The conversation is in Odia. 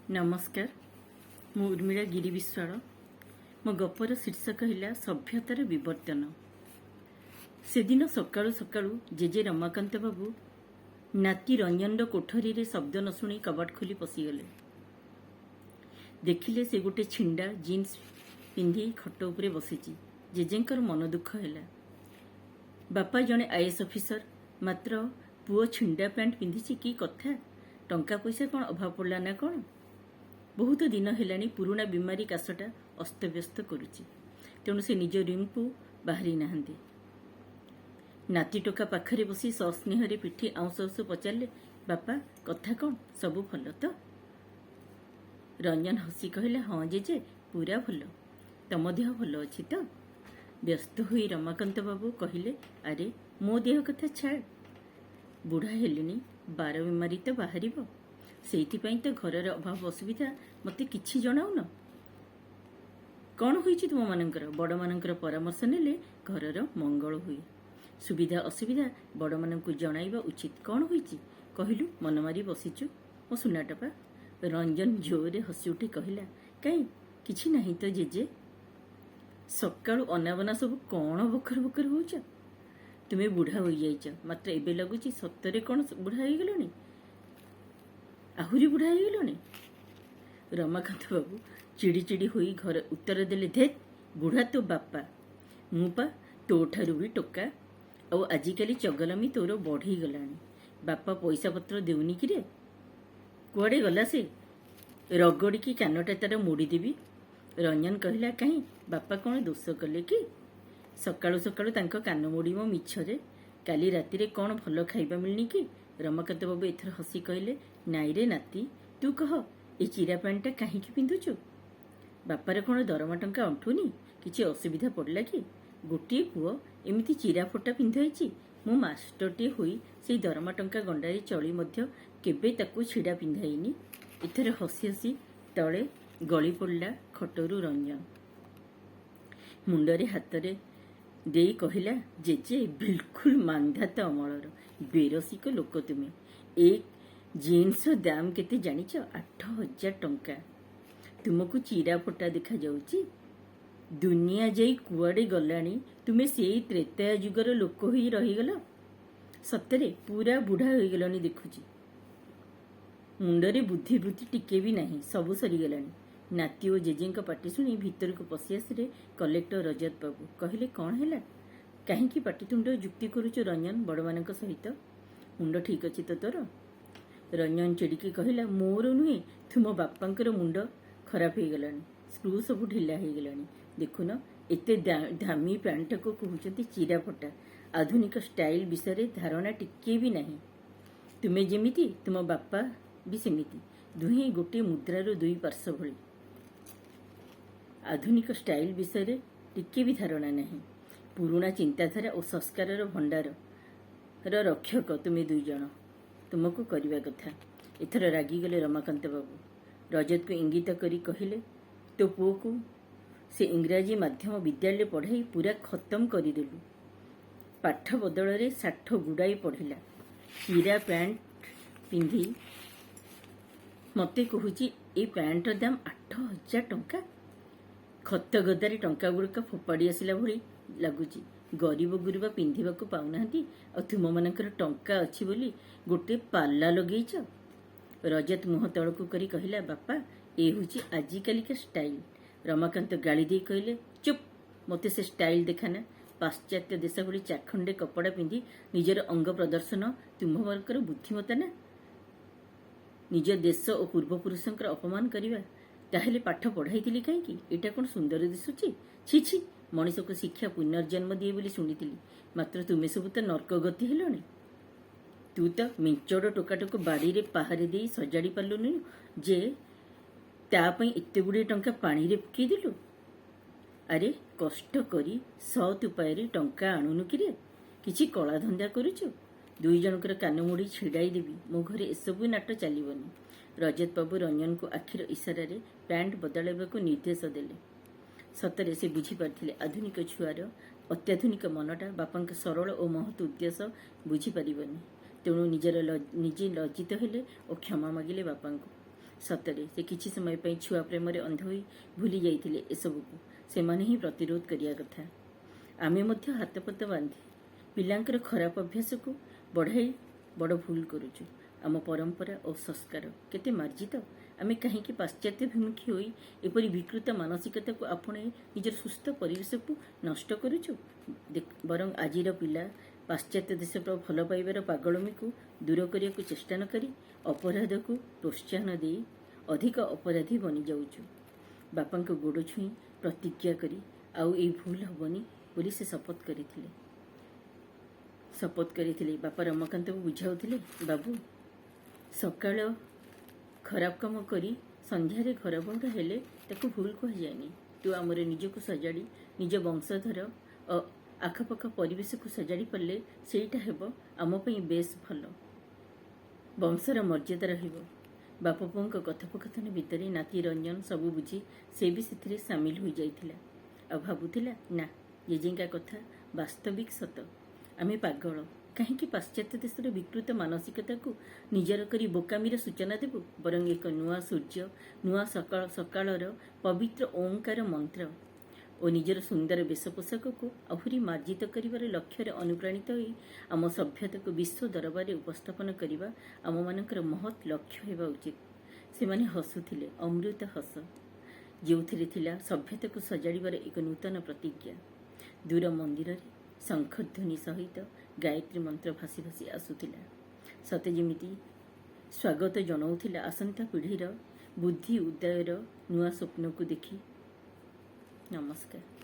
नमस्कार मु उर्मिला गिरी विश्वाल मो गपर शीर्षक है सभ्यतार विवर्तन। से दिन सकाळु सकाळु जेजे रमाकांत बाबू नाती रंजन कोठरी रे शब्द न शुणी कबाट खोली पशिगले। देखिले से गोटे छिंडा जीन्स पिंधि खट उपरे बसिची। जेजेंकर मन दुख है। बापा जड़े आईएएस ऑफिसर, मात्र पुओ छिंडा पैंट पिंधि कि कथा, टंका पैसा कौन अभाव पड़ा ना कौन। बहुत दिन है पुराना बीमारी काशटा अस्तव्यस्त करुच्ची, तेणु से निज रूम को बाहरी नहांती। नाती टोका पाखरे बसी सस्नेह पिठी आउस आउस पचारे, बापा कथा कौन, सबू भल तो? रंजन हसी कहला, हाँ जेजे पूरा भल, तम देह भल अच्छी तो? व्यस्त हुई रमाकांत बाबू कहले, अरे मो देह कथा छाड़, बुढ़ा हेलिनी, 12 बीमारी तो बाहर से तो घर अभाव असुविधा मत कि जनाऊन। कौन हुई तुम मानकर? बड़ मानकर परामर्श नेले घरर मंगल हुए। सुविधा असुविधा बड़ मान जनाइबा उचित। कौन हुई कहलु? मन मारी बसीचु मो सुनाटपा। रंजन जोरे हसी उठी कहला, कहीं किछि नहीं तो जेजे, सकाळु अनाबना सब कौन बकर बकर होउछ? तुम्हें बुढ़ा हो जाइछ, मात्र एबे लगुची सतरे कौन बुढ़ा हो गलनी, आहुरी बुढ़ा हो गलनी। रमाकांत बाबू चिड़ी चिड़ी हुई घर उत्तर देले, धे बुढ़ा तो बापा, मुपा तो ठारू भी टोका, ଆଉ ଆଜିକାଲି ଚଗଲାମୀ ତୋର ବଢି ଗଲାଣି। ବାପା ପଇସା ପତ୍ର ଦେଉନି କି ରେ? କୁଆଡ଼େ ଗଲା ସେ? ରଗଡ଼ିକି କାନଟା ତାର ମୋଡ଼ିଦେବି। ରଞ୍ଜନ କହିଲା, କାହିଁ ବାପା କ'ଣ ଦୋଷ କଲେ କି? ସକାଳୁ ସକାଳୁ ତାଙ୍କ କାନ ମୋଡ଼ିବ ମିଛରେ? କାଲି ରାତିରେ କ'ଣ ଭଲ ଖାଇବା ମିଳିନି କି? ରମାକାନ୍ତ ବାବୁ ଏଥର ହସି କହିଲେ, ନାଇଁ ରେ ନାତି, ତୁ କହ ଏ ଚିରା ପ୍ୟାଣ୍ଟଟା କାହିଁକି ପିନ୍ଧୁଛୁ? ବାପାର କ'ଣ ଦରମା ଟଙ୍କା ଅଣ୍ଟୁନି? କିଛି ଅସୁବିଧା ପଡ଼ିଲା କି? ଗୋଟିଏ ପୁଅ ଏମିତି ଚିରା ଫୋଟା ପିନ୍ଧାଇଛି। ମୁଁ ମାଷ୍ଟରଟିଏ ହୋଇ ସେଇ ଦରମା ଟଙ୍କା ଗଣ୍ଡାରେ ଚଳି ମଧ୍ୟ କେବେ ତାକୁ ଛିଡ଼ା ପିନ୍ଧାଇନି। ଏଥର ହସି ହସି ତଳେ ଗଳି ପଡ଼ିଲା ଖଟରୁ ରଞ୍ଜନ। ମୁଣ୍ଡରେ ହାତରେ ଦେଇ କହିଲା, ଜେଜେ ବିଲକୁଲ ମାନ୍ଧାତା ଅମଳର ବେରସିକ ଲୋକ ତୁମେ। ଏ ଜିନ୍ସର ଦାମ କେତେ ଜାଣିଛ? 8,000 ଟଙ୍କା। ତୁମକୁ ଚିରା ଫୋଟା ଦେଖାଯାଉଛି? ଦୁନିଆ ଯାଇ କୁଆଡ଼େ ଗଲାଣି? ତୁମେ ସେଇ ତ୍ରେତୟା ଯୁଗର ଲୋକ ହୋଇ ରହିଗଲ। ସତରେ ପୁରା ବୁଢ଼ା ହୋଇଗଲଣି ଦେଖୁଛି। ମୁଣ୍ଡରେ ବୁଦ୍ଧି ବୃତ୍ତି ଟିକେ ବି ନାହିଁ, ସବୁ ସରିଗଲାଣି। ନାତି ଓ ଜେଜେଙ୍କ ପାଟି ଶୁଣି ଭିତରକୁ ପଶି ଆସିଲେ କଲେକ୍ଟର ରଜତ ବାବୁ। କହିଲେ, କ'ଣ ହେଲା? କାହିଁକି ପାଟିତୁଣ୍ଡ ଯୁକ୍ତି କରୁଛୁ ରଞ୍ଜନ ବଡ଼ମାନଙ୍କ ସହିତ? ମୁଣ୍ଡ ଠିକ୍ ଅଛି ତ ତୋର? ରଞ୍ଜନ ଚିଡ଼ିକି କହିଲା, ମୋର ନୁହେଁ, ତୁମ ବାପାଙ୍କର ମୁଣ୍ଡ ଖରାପ ହେଇଗଲାଣି। ସ୍କ୍ରୁ ସବୁ ଢିଲା ହେଇଗଲାଣି। ଦେଖୁନ, ଏତେ ଦାମୀ ପ୍ୟାଣ୍ଟଟାକୁ କହୁଛନ୍ତି ଚିରା ଫଟା। ଆଧୁନିକ ଷ୍ଟାଇଲ ବିଷୟରେ ଧାରଣା ଟିକେ ବି ନାହିଁ। ତୁମେ ଯେମିତି, ତୁମ ବାପା ବି ସେମିତି। ଦୁହେଁ ଗୋଟିଏ ମୁଦ୍ରାର ଦୁଇ ପାର୍ଶ୍ୱ ଭଳି। ଆଧୁନିକ ଷ୍ଟାଇଲ ବିଷୟରେ ଟିକେ ବି ଧାରଣା ନାହିଁ। ପୁରୁଣା ଚିନ୍ତାଧାରା ଓ ସଂସ୍କାରର ଭଣ୍ଡାରର ରକ୍ଷକ ତୁମେ ଦୁଇ ଜଣ। ତୁମକୁ କରିବା କଥା। ଏଥର ରାଗିଗଲେ ରମାକାନ୍ତ ବାବୁ। ରଜତକୁ ଇଙ୍ଗିତ କରି କହିଲେ, ତୋ ପୁଅକୁ ସେ ଇଂରାଜୀ ମାଧ୍ୟମ ବିଦ୍ୟାଳୟରେ ପଢ଼ାଇ ପୁରା ଖତମ କରିଦେଲୁ। ପାଠ ବଦଳରେ ଷାଠ ଗୁଡ଼ାଇ ପଢ଼ିଲା। ଚିରା ପ୍ୟାଣ୍ଟ ପିନ୍ଧି ମୋତେ କହୁଛି ଏ ପ୍ୟାଣ୍ଟର ଦାମ 8,000 ଟଙ୍କା। ଖତ ଗଦାରେ ଟଙ୍କା ଗୁଡ଼ିକ ଫୋପାଡ଼ି ଆସିଲା ଭଳି ଲାଗୁଛି। ଗରିବ ଗୁରୁବା ପିନ୍ଧିବାକୁ ପାଉନାହାନ୍ତି, ଆଉ ତୁମମାନଙ୍କର ଟଙ୍କା ଅଛି ବୋଲି ଗୋଟେ ପାଲା ଲଗେଇଛ। ରଜତ ମୁହଁ ତଳକୁ କରି କହିଲା, ବାପା ଏ ହେଉଛି ଆଜିକାଲିକା ଷ୍ଟାଇଲ। ରମାକାନ୍ତ ଗାଳି ଦେଇ କହିଲେ, ଚୁପ୍, ମୋତେ ସେ ଷ୍ଟାଇଲ ଦେଖାନା। ପାଶ୍ଚାତ୍ୟ ଦେଶ ଭଳି ଚାଖଣ୍ଡେ କପଡ଼ା ପିନ୍ଧି ନିଜର ଅଙ୍ଗ ପ୍ରଦର୍ଶନ ତୁମମାନଙ୍କର ବୁଦ୍ଧିମତା ନା? ନିଜ ଦେଶ ଓ ପୂର୍ବପୁରୁଷଙ୍କର ଅପମାନ କରିବା। ତାହେଲେ ପାଠ ପଢ଼ାଇଥିଲି କାହିଁକି? ଏଇଟା କ'ଣ ସୁନ୍ଦର ଦିଶୁଛି? ଛି ଛି, ମଣିଷକୁ ଶିକ୍ଷା ପୁନର୍ଜନ୍ମ ଦିଏ ବୋଲି ଶୁଣିଥିଲି, ମାତ୍ର ତୁମେ ସବୁ ତ ନର୍କ ଗତି ହେଲଣି। ତୁ ତ ମିଞ୍ଚଡ଼ ଟୋକାଟାକୁ ବାଡ଼ିରେ ପାହାରେ ଦେଇ ସଜାଡ଼ି ପାରିଲୁନି ଯେ ତା ପାଇଁ ଏତେ ଗୁଡ଼ିଏ ଟଙ୍କା ପାଣିରେ ପକେଇଦେଲୁ। ଆରେ କଷ୍ଟ କରି ସତ୍ ଉପାୟରେ ଟଙ୍କା ଆଣୁନୁ କିରେ? କିଛି କଳାଧନ୍ଦା କରୁଛୁ? ଦୁଇ ଜଣଙ୍କର କାନ ମୋଡ଼ି ଛିଡ଼ାଇ ଦେବି। ମୋ ଘରେ ଏସବୁ ନାଟ ଚାଲିବନି। ରଜତ ବାବୁ ରଞ୍ଜନକୁ ଆଖିର ଇସାରାରେ ପ୍ୟାଣ୍ଟ ବଦଳାଇବାକୁ ନିର୍ଦ୍ଦେଶ ଦେଲେ। ସତରେ ସେ ବୁଝିପାରିଥିଲେ ଆଧୁନିକ ଛୁଆର ଅତ୍ୟାଧୁନିକ ମନଟା ବାପାଙ୍କ ସରଳ ଓ ମହତ୍ ଉଦ୍ଦେଶ୍ୟ ବୁଝିପାରିବନି। ତେଣୁ ନିଜେ ଲଜ୍ଜିତ ହେଲେ ଓ କ୍ଷମା ମାଗିଲେ ବାପାଙ୍କୁ। ସତରେ ସେ କିଛି ସମୟ ପାଇଁ ଛୁଆ ପ୍ରେମରେ ଅନ୍ଧ ହୋଇ ଭୁଲି ଯାଇଥିଲେ ଏସବୁକୁ। ସେମାନେ ହିଁ ପ୍ରତିରୋଧ କରିବା କଥା। ଆମେ ମଧ୍ୟ ହାତପତ ବାନ୍ଧି ପିଲାଙ୍କର ଖରାପ ଅଭ୍ୟାସକୁ ବଢ଼ାଇ ବଡ଼ ଭୁଲ କରୁଛୁ। ଆମ ପରମ୍ପରା ଓ ସଂସ୍କାର କେତେ ମାର୍ଜିତ। ଆମେ କାହିଁକି ପାଶ୍ଚାତ୍ୟଭିମୁଖୀ ହୋଇ ଏପରି ବିକୃତ ମାନସିକତାକୁ ଆପଣାଇ ନିଜର ସୁସ୍ଥ ପରିବେଶକୁ ନଷ୍ଟ କରୁଛୁ? ବରଂ ଆଜିର ପିଲା ପାଶ୍ଚାତ୍ୟ ଦେଶର ଭଲ ପାଇବାର ପାଗଳମୀକୁ ଦୂର କରିବାକୁ ଚେଷ୍ଟା ନ କରି ଅପରାଧକୁ ପ୍ରୋତ୍ସାହନ ଦେଇ ଅଧିକ ଅପରାଧୀ ବନିଯାଉଛୁ। ବାପାଙ୍କ ଗୋଡ଼ ଛୁଇଁ ପ୍ରତିଜ୍ଞା କରି ଆଉ ଏଇ ଭୁଲ ହେବନି ବୋଲି ସେ ଶପଥ କରିଥିଲେ। ବାପା ରମାକାନ୍ତକୁ ବୁଝାଉଥିଲେ, ବାବୁ, ସକାଳ ଖରାପ କାମ କରି ସନ୍ଧ୍ୟାରେ ଘର ବନ୍ଦ ହେଲେ ତାକୁ ଭୁଲ କୁହାଯାଏନି। ତୁ ଆମର ନିଜକୁ ସଜାଡ଼ି ନିଜ ବଂଶଧର ଆଖପାଖ ପରିବେଶକୁ ସଜାଡ଼ି ପାରିଲେ ସେଇଟା ହେବ ଆମ ପାଇଁ ବେଶ୍ ଭଲ। ବଂଶର ମର୍ଯ୍ୟାଦା ରହିବ। ବାପ ପୁଅଙ୍କ କଥୋପକଥନ ଭିତରେ ନାତି ରଞ୍ଜନ ସବୁ ବୁଝି ସେ ବି ସେଥିରେ ସାମିଲ ହୋଇଯାଇଥିଲା। ଆଉ ଭାବୁଥିଲା, ନା, ଜେଜେଙ୍କା କଥା ବାସ୍ତବିକ ସତ। ଆମେ ପାଗଳ। କାହିଁକି ପାଶ୍ଚାତ୍ୟ ଦେଶର ବିକୃତ ମାନସିକତାକୁ ନିଜର କରି ବୋକାମିର ସୂଚନା ଦେବୁ? ବରଂ ଏକ ନୂଆ ସୂର୍ଯ୍ୟ, ନୂଆ ସକାଳର ପବିତ୍ର ଓଁକାର ମନ୍ତ୍ର ଓ ନିଜର ସୁନ୍ଦର ବେଶ ପୋଷାକକୁ ଆହୁରି ମାର୍ଜିତ କରିବାର ଲକ୍ଷ୍ୟରେ ଅନୁପ୍ରାଣିତ ହୋଇ ଆମ ସଭ୍ୟତାକୁ ବିଶ୍ୱ ଦରବାରରେ ଉପସ୍ଥାପନ କରିବା ଆମମାନଙ୍କର ମହତ୍ ଲକ୍ଷ୍ୟ ହେବା ଉଚିତ। ସେମାନେ ହସୁଥିଲେ, ଅମୃତ ହସ, ଯେଉଁଥିରେ ଥିଲା ସଭ୍ୟତାକୁ ସଜାଡ଼ିବାର ଏକ ନୂତନ ପ୍ରତିଜ୍ଞା। ଦୂର ମନ୍ଦିରରେ ଶଙ୍ଖଧ୍ୱନି ସହିତ ଗାୟତ୍ରୀ ମନ୍ତ୍ର ଭାସି ଭାସି ଆସୁଥିଲା। ସତେ ଯେମିତି ସ୍ୱାଗତ ଜଣାଉଥିଲା ଆସନ୍ତା ପିଢ଼ିର ବୁଦ୍ଧି ଉଦୟର ନୂଆ ସ୍ୱପ୍ନକୁ ଦେଖି। ନମସ୍କାର।